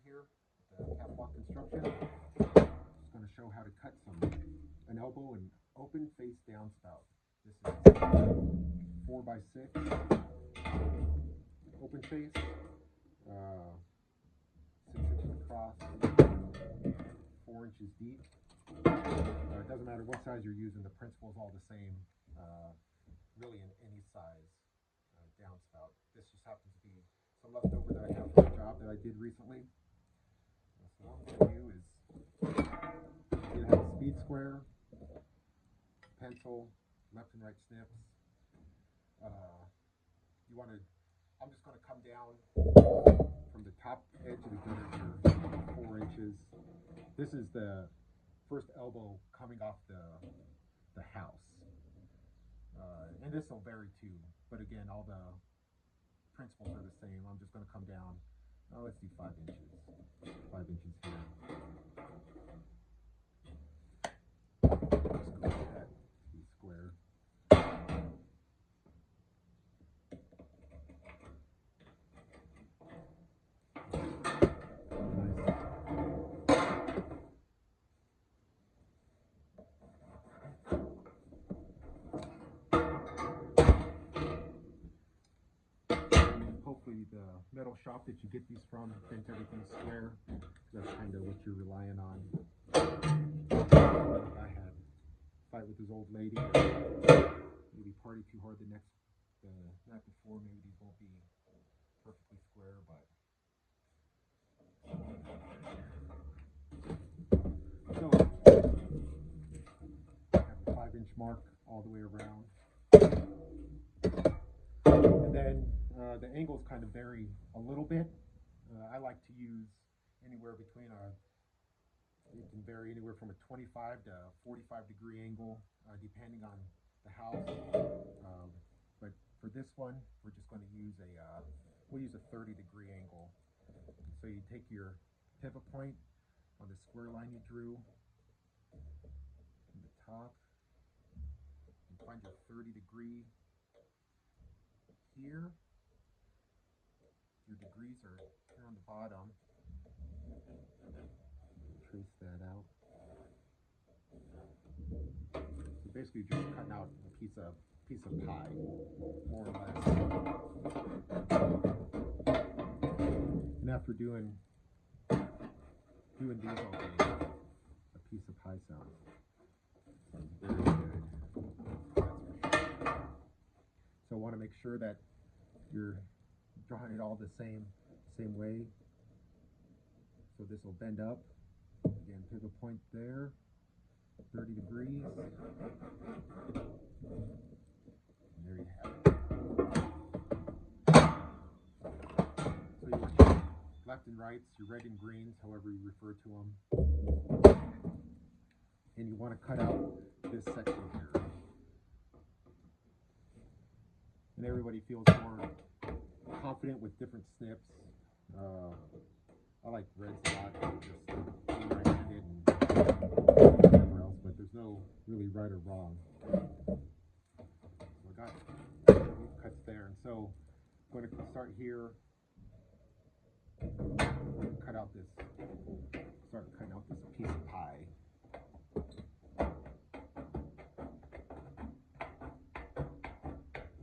here, the catwalk construction. Just going to show how to cut an elbow and open face downspout. This is 4x6 open face, 6 inches across, 4 inches deep. It doesn't matter what size you're using, the principle is all the same, really in any size downspout. This just happens to be some leftover that I have from a job that I did recently. So what I'm going to do is you have a speed square, pencil, left and right snips. I'm just going to come down from the top edge of the gutter here, 4 inches. This is the first elbow coming off the house. And this will vary too, but again, all the principles are the same. I'm just going to come down, let's do 5 inches. 5 inches here. Just go with that square. Hopefully the metal shop that you get these from prints everything square. That's kind of what you're relying on. I had a fight with this old lady. Maybe party too hard the night before. Maybe these won't be perfectly square, but so I have a 5-inch mark all the way around. And then the angles kind of vary a little bit. I like to use anywhere between it can vary anywhere from a 25 to 45 degree angle, depending on the house. But for this one, we're just going to use we'll use a 30 degree angle. So you take your pivot point on the square line you drew from the top, and find your 30 degree here. Your degrees are here on the bottom. Trace that out. So basically you're just cutting out a piece of pie, more or less. And after doing these all day, a piece of pie sounds very good. So I want to make sure that you're drawing it all the same way. So this will bend up. Again, pivot point there, 30 degrees. And there you have it. So you want your left and rights, your red and greens, however you refer to them. And you want to cut out this section here. And everybody feels more confident with different snips. I like reds a lot, just right-handed and whatever else, but there's no really right or wrong. So I got these cuts there, and so I'm going to start here. I'm going to start cutting out this piece of pie.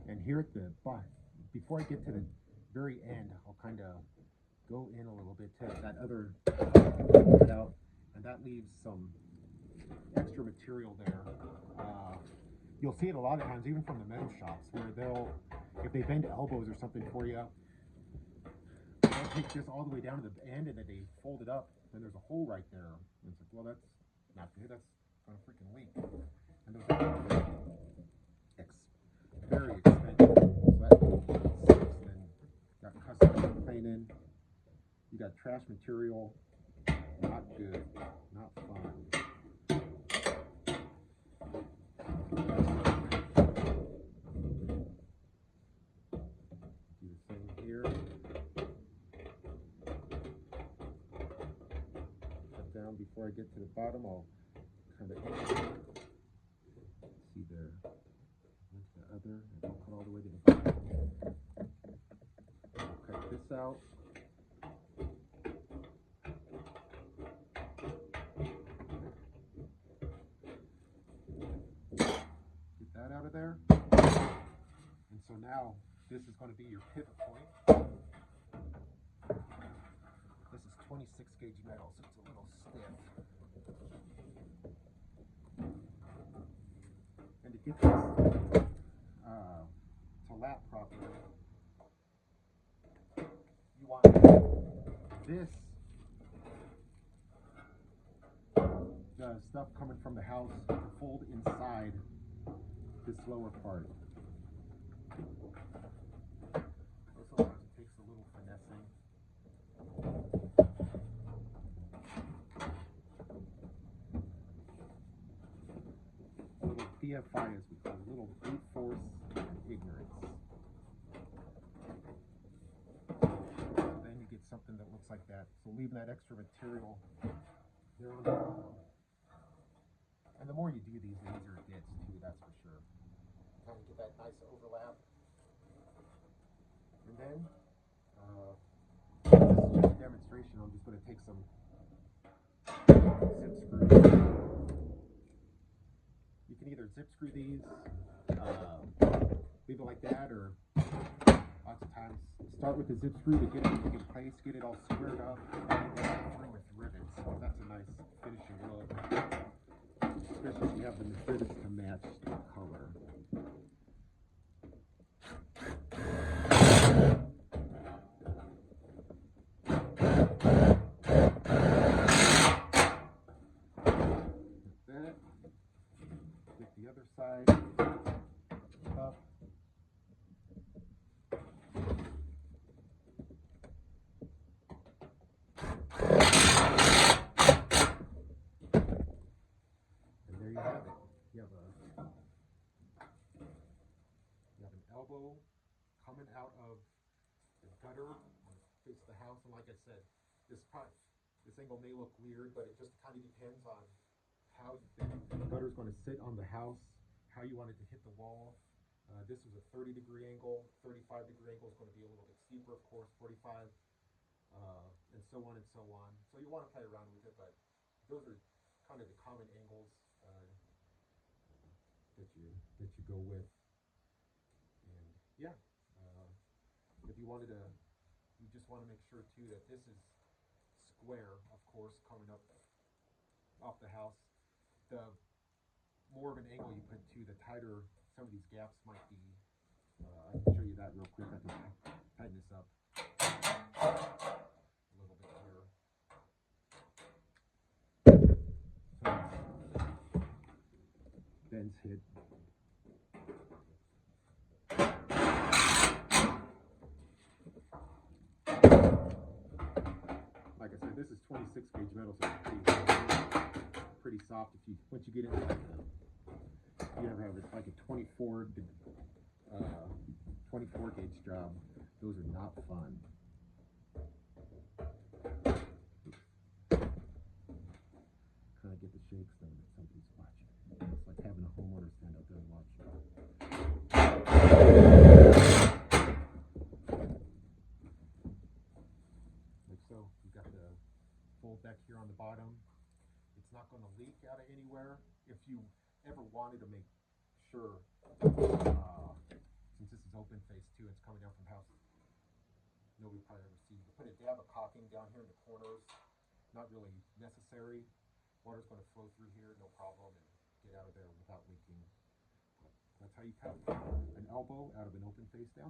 And here at the bottom, before I get to the very end, I'll kind of go in a little bit to that other cutout, and that leaves some extra material there. You'll see it a lot of times, even from the metal shops, where if they bend elbows or something for you, they'll take this all the way down to the end, and then they fold it up, and there's a hole right there. And it's like, well, that's not good. That's gonna freaking leak. And those are very expensive. So that sucks. And got custom cleaning. You got trash material. Not good. Not fun. Do the same here. Cut down before I get to the bottom. I'll kind of see there. The other, and don't cut all the way to the bottom. I'll cut this out. there. And so now this is going to be your pivot point. This is 26 gauge metal, so it's a little stiff. And to get this to lap properly, you want this the stuff coming from the house to fold inside this lower part. This one takes a little finessing. A little DFI, as we call it, a little brute force and ignorance. Then you get something that looks like that. So leaving that extra material there on the bottom. And the more you do these, the easier it gets too, that's for sure. Kind of get that nice overlap. And then, this is just a demonstration. I'm just going to take some zip screws. You can either zip screw these, leave it like that, or lots of times start with the zip screw to get it in place, get it all squared up, and then through with rivets. So that's a nice finishing look. Especially if you have the rivets to match the color. Like that. Get the other side up. There you have it. You have an elbow coming out of the gutter on the face of the house, and like I said, this angle may look weird, but it just kind of depends on how the gutter is going to sit on the house, how you want it to hit the wall. This is a 30-degree angle. 35-degree angle is going to be a little bit steeper, of course. 45, and so on and so on. So you want to play around with it, but those are kind of the common angles that you go with. And yeah, if you wanted to, you just want to make sure too that this is square, of course, coming up off the house. The more of an angle you put to, the tighter some of these gaps might be. I can show you that real quick. I can tighten this up a little bit here. So Ben's hit. Like I said, this is 26 gauge metal, so it's pretty soft. If you once you get into like you ever have like a 24 gauge job, those are not fun. Kind of get the shakes though that somebody's watching. It's like having a homeowner stand out there and watch you. Like so, you've got the fold deck here on the bottom. It's not going to leak out of anywhere. If you ever wanted to make sure, since this is open face too, it's coming down from house, nobody probably ever sees. You put a dab of caulking down here in the corners, not really necessary. Water's going to flow through here, no problem, and get out of there without leaking. But that's how you cut an elbow out of an open face down.